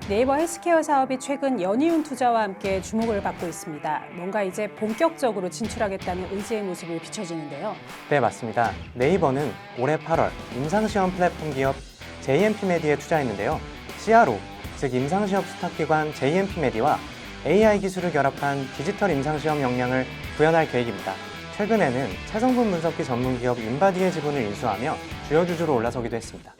네이버 헬스케어 사업이 최근 연이은 투자와 함께 주목을 받고 있습니다. 뭔가 이제 본격적으로 진출하겠다는 의지의 모습을 비춰주는데요. 네, 맞습니다. 네이버는 올해 8월 임상시험 플랫폼 기업 JMP메디에 투자했는데요. CRO, 즉 임상시험 수탁기관 JMP메디와 AI 기술을 결합한 디지털 임상시험 역량을 구현할 계획입니다. 최근에는 체성분 분석기 전문 기업 인바디의 지분을 인수하며 주요 주주로 올라서기도 했습니다.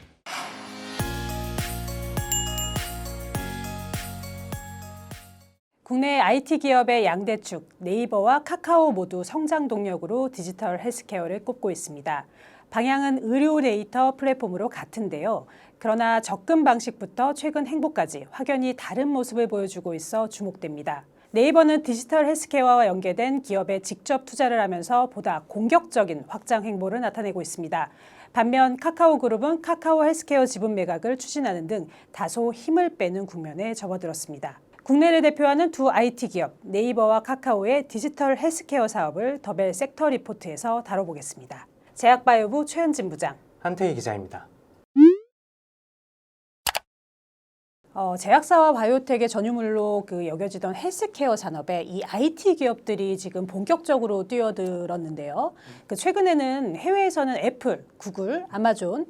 국내 IT 기업의 양대축 네이버와 카카오 모두 성장 동력으로 디지털 헬스케어를 꼽고 있습니다. 방향은 의료 데이터 플랫폼으로 같은데요. 그러나 접근 방식부터 최근 행보까지 확연히 다른 모습을 보여주고 있어 주목됩니다. 네이버는 디지털 헬스케어와 연계된 기업에 직접 투자를 하면서 보다 공격적인 확장 행보를 나타내고 있습니다. 반면 카카오그룹은 카카오 헬스케어 지분 매각을 추진하는 등 다소 힘을 빼는 국면에 접어들었습니다. 국내를 대표하는 두 IT 기업 네이버와 카카오의 디지털 헬스케어 사업을 더벨 섹터 리포트에서 다뤄보겠습니다. 제약바이오부 최현진 부장. 한태희 기자입니다. 제약사와 바이오텍의 전유물로 여겨지던 헬스케어 산업에 이 IT 기업들이 지금 본격적으로 뛰어들었는데요. 최근에는 해외에서는 애플, 구글, 아마존,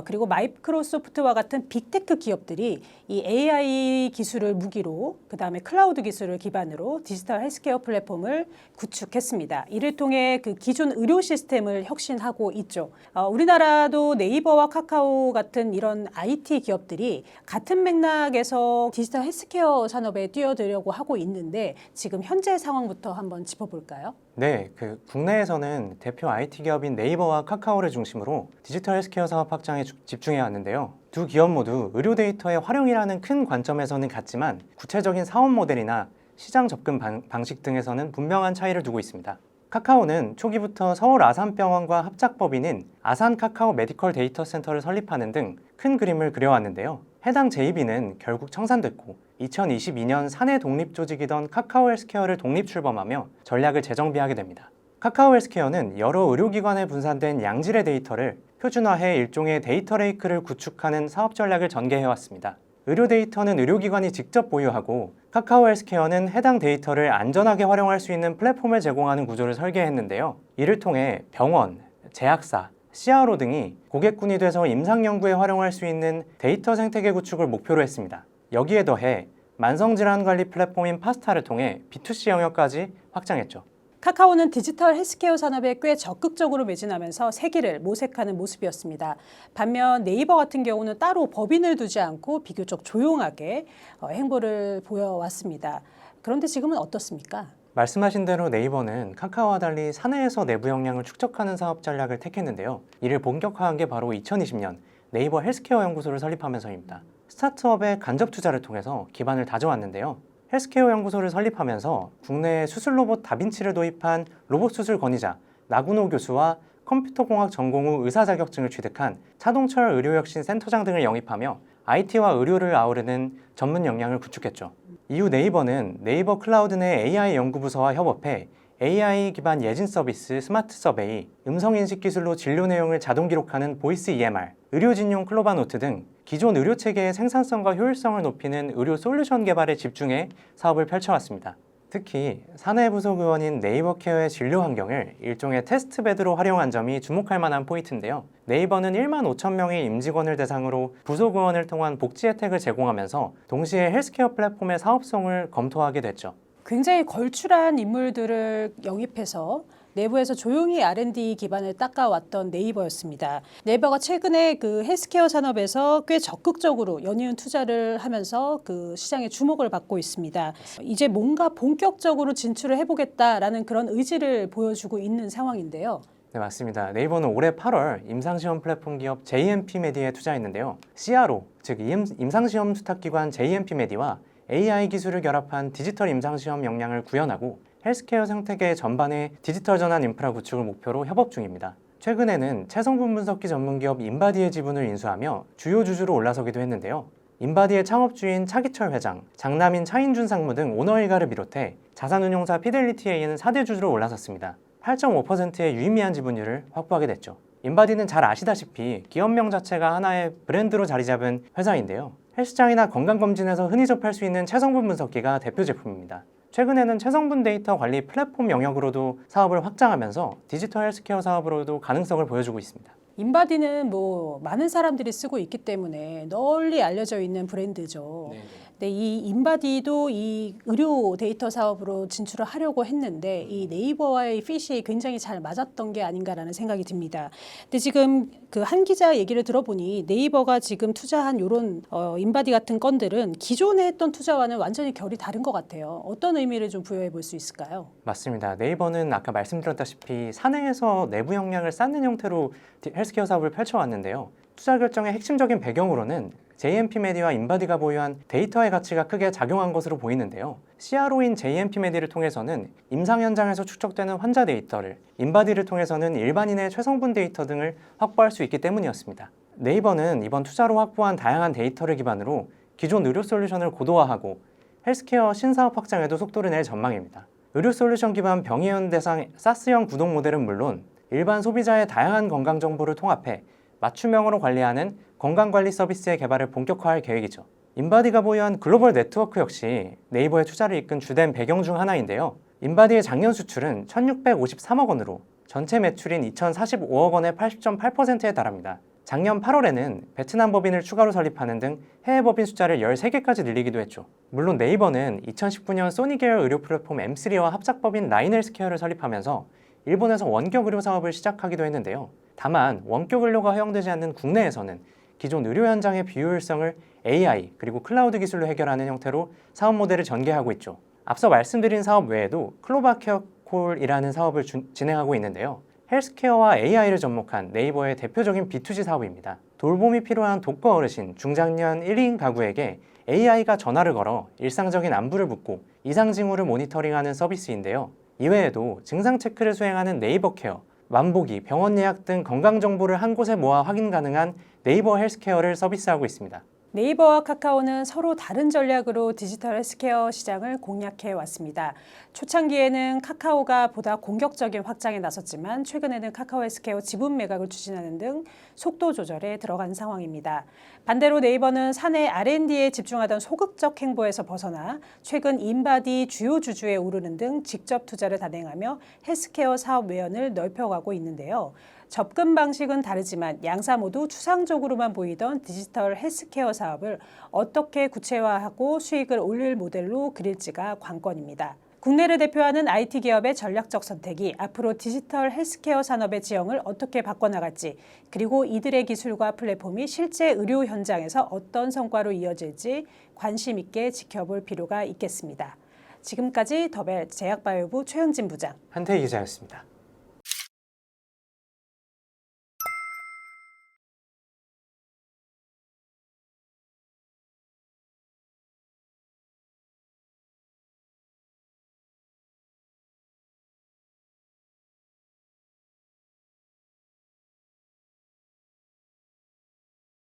그리고 마이크로소프트와 같은 빅테크 기업들이 이 AI 기술을 무기로 그다음에 클라우드 기술을 기반으로 디지털 헬스케어 플랫폼을 구축했습니다. 이를 통해 기존 의료 시스템을 혁신하고 있죠. 우리나라도 네이버와 카카오 같은 이런 IT 기업들이 같은 맥락에서 디지털 헬스케어 산업에 뛰어들려고 하고 있는데 지금 현재 상황부터 한번 짚어볼까요? 네, 국내에서는 대표 IT 기업인 네이버와 카카오를 중심으로 디지털 헬스케어 사업 확장에 집중해 왔는데요. 두 기업 모두 의료 데이터의 활용이라는 큰 관점에서는 같지만 구체적인 사업 모델이나 시장 접근 방식 등에서는 분명한 차이를 두고 있습니다. 카카오는 초기부터 서울 아산병원과 합작법인인 아산 카카오 메디컬 데이터 센터를 설립하는 등 큰 그림을 그려왔는데요. 해당 JV는 결국 청산됐고 2022년 사내 독립 조직이던 카카오 헬스케어를 독립 출범하며 전략을 재정비하게 됩니다. 카카오 헬스케어는 여러 의료기관에 분산된 양질의 데이터를 표준화해 일종의 데이터 레이크를 구축하는 사업 전략을 전개해왔습니다. 의료 데이터는 의료기관이 직접 보유하고 카카오 헬스케어는 해당 데이터를 안전하게 활용할 수 있는 플랫폼을 제공하는 구조를 설계했는데요. 이를 통해 병원, 제약사, CRO 등이 고객군이 돼서 임상연구에 활용할 수 있는 데이터 생태계 구축을 목표로 했습니다. 여기에 더해 만성질환관리 플랫폼인 파스타를 통해 B2C 영역까지 확장했죠. 카카오는 디지털 헬스케어 산업에 꽤 적극적으로 매진하면서 세기를 모색하는 모습이었습니다. 반면 네이버 같은 경우는 따로 법인을 두지 않고 비교적 조용하게 행보를 보여왔습니다. 그런데 지금은 어떻습니까? 말씀하신 대로 네이버는 카카오와 달리 사내에서 내부 역량을 축적하는 사업 전략을 택했는데요. 이를 본격화한 게 바로 2020년 네이버 헬스케어 연구소를 설립하면서입니다. 스타트업의 간접 투자를 통해서 기반을 다져왔는데요. 헬스케어 연구소를 설립하면서 국내에 수술 로봇 다빈치를 도입한 로봇 수술 권위자 나군호 교수와 컴퓨터공학 전공 후 의사 자격증을 취득한 차동철 의료혁신 센터장 등을 영입하며 IT와 의료를 아우르는 전문 역량을 구축했죠. 이후 네이버는 네이버 클라우드 내 AI 연구부서와 협업해 AI 기반 예진 서비스 스마트 서베이, 음성인식 기술로 진료 내용을 자동 기록하는 보이스 EMR, 의료진용 클로바노트 등 기존 의료체계의 생산성과 효율성을 높이는 의료 솔루션 개발에 집중해 사업을 펼쳐왔습니다. 특히 사내 부속 의원인 네이버 케어의 진료 환경을 일종의 테스트베드로 활용한 점이 주목할 만한 포인트인데요. 네이버는 1만 5천 명의 임직원을 대상으로 부속 의원을 통한 복지 혜택을 제공하면서 동시에 헬스케어 플랫폼의 사업성을 검토하게 됐죠. 굉장히 걸출한 인물들을 영입해서 내부에서 조용히 R&D 기반을 닦아왔던 네이버였습니다. 네이버가 최근에 헬스케어 산업에서 꽤 적극적으로 연이은 투자를 하면서 시장의 주목을 받고 있습니다. 이제 뭔가 본격적으로 진출을 해보겠다라는 그런 의지를 보여주고 있는 상황인데요. 네, 맞습니다. 네이버는 올해 8월 임상시험 플랫폼 기업 JMP메디에 투자했는데요. CRO, 즉 임상시험 수탁기관 JMP메디와 AI 기술을 결합한 디지털 임상시험 역량을 구현하고 헬스케어 생태계 전반의 디지털 전환 인프라 구축을 목표로 협업 중입니다. 최근에는 체성분 분석기 전문기업 인바디의 지분을 인수하며 주요 주주로 올라서기도 했는데요. 인바디의 창업주인 차기철 회장, 장남인 차인준 상무 등 오너 일가를 비롯해 자산운용사 피델리티에이는 4대 주주로 올라섰습니다. 8.5%의 유의미한 지분율을 확보하게 됐죠. 인바디는 잘 아시다시피 기업명 자체가 하나의 브랜드로 자리 잡은 회사인데요. 헬스장이나 건강검진에서 흔히 접할 수 있는 체성분 분석기가 대표 제품입니다. 최근에는 체성분 데이터 관리 플랫폼 영역으로도 사업을 확장하면서 디지털 헬스케어 사업으로도 가능성을 보여주고 있습니다. 인바디는 뭐 많은 사람들이 쓰고 있기 때문에 널리 알려져 있는 브랜드죠. 근데 이 인바디도 이 의료 데이터 사업으로 진출을 하려고 했는데 이 네이버와의 핏이 굉장히 잘 맞았던 게 아닌가라는 생각이 듭니다. 근데 지금 그 한 기자 얘기를 들어보니 네이버가 지금 투자한 이런 인바디 같은 건들은 기존에 했던 투자와는 완전히 결이 다른 것 같아요. 어떤 의미를 좀 부여해 볼 수 있을까요? 맞습니다. 네이버는 아까 말씀드렸다시피 사내에서 내부 역량을 쌓는 형태로 헬스케어 사업을 펼쳐왔는데요. 투자 결정의 핵심적인 배경으로는 JMP 메디와 인바디가 보유한 데이터의 가치가 크게 작용한 것으로 보이는데요. CRO인 JMP 메디를 통해서는 임상 현장에서 축적되는 환자 데이터를, 인바디를 통해서는 일반인의 최성분 데이터 등을 확보할 수 있기 때문이었습니다. 네이버는 이번 투자로 확보한 다양한 데이터를 기반으로 기존 의료 솔루션을 고도화하고 헬스케어 신사업 확장에도 속도를 낼 전망입니다. 의료 솔루션 기반 병의원 대상 사스형 구독 모델은 물론 일반 소비자의 다양한 건강 정보를 통합해 맞춤형으로 관리하는 건강관리 서비스의 개발을 본격화할 계획이죠. 인바디가 보유한 글로벌 네트워크 역시 네이버의 투자를 이끈 주된 배경 중 하나인데요. 인바디의 작년 수출은 1,653억 원으로 전체 매출인 2,045억 원의 80.8%에 달합니다. 작년 8월에는 베트남 법인을 추가로 설립하는 등 해외 법인 숫자를 13개까지 늘리기도 했죠. 물론 네이버는 2019년 소니 계열 의료 플랫폼 M3와 합작 법인 라인헬스케어를 설립하면서 일본에서 원격 의료 사업을 시작하기도 했는데요. 다만 원격 의료가 허용되지 않는 국내에서는 기존 의료 현장의 비효율성을 AI 그리고 클라우드 기술로 해결하는 형태로 사업 모델을 전개하고 있죠. 앞서 말씀드린 사업 외에도 클로바케어콜이라는 사업을 진행하고 있는데요. 헬스케어와 AI를 접목한 네이버의 대표적인 B2G 사업입니다. 돌봄이 필요한 독거 어르신, 중장년 1인 가구에게 AI가 전화를 걸어 일상적인 안부를 묻고 이상 징후를 모니터링하는 서비스인데요. 이외에도 증상 체크를 수행하는 네이버 케어, 만보기, 병원 예약 등 건강 정보를 한 곳에 모아 확인 가능한 네이버 헬스케어를 서비스하고 있습니다. 네이버와 카카오는 서로 다른 전략으로 디지털 헬스케어 시장을 공략해 왔습니다. 초창기에는 카카오가 보다 공격적인 확장에 나섰지만 최근에는 카카오 헬스케어 지분 매각을 추진하는 등 속도 조절에 들어간 상황입니다. 반대로 네이버는 사내 R&D에 집중하던 소극적 행보에서 벗어나 최근 인바디 주요 주주에 오르는 등 직접 투자를 단행하며 헬스케어 사업 외연을 넓혀가고 있는데요. 접근 방식은 다르지만 양사 모두 추상적으로만 보이던 디지털 헬스케어 사업을 어떻게 구체화하고 수익을 올릴 모델로 그릴지가 관건입니다. 국내를 대표하는 IT 기업의 전략적 선택이 앞으로 디지털 헬스케어 산업의 지형을 어떻게 바꿔나갈지, 그리고 이들의 기술과 플랫폼이 실제 의료 현장에서 어떤 성과로 이어질지 관심 있게 지켜볼 필요가 있겠습니다. 지금까지 더벨 제약바이오부 최현진 부장, 한태희 기자였습니다.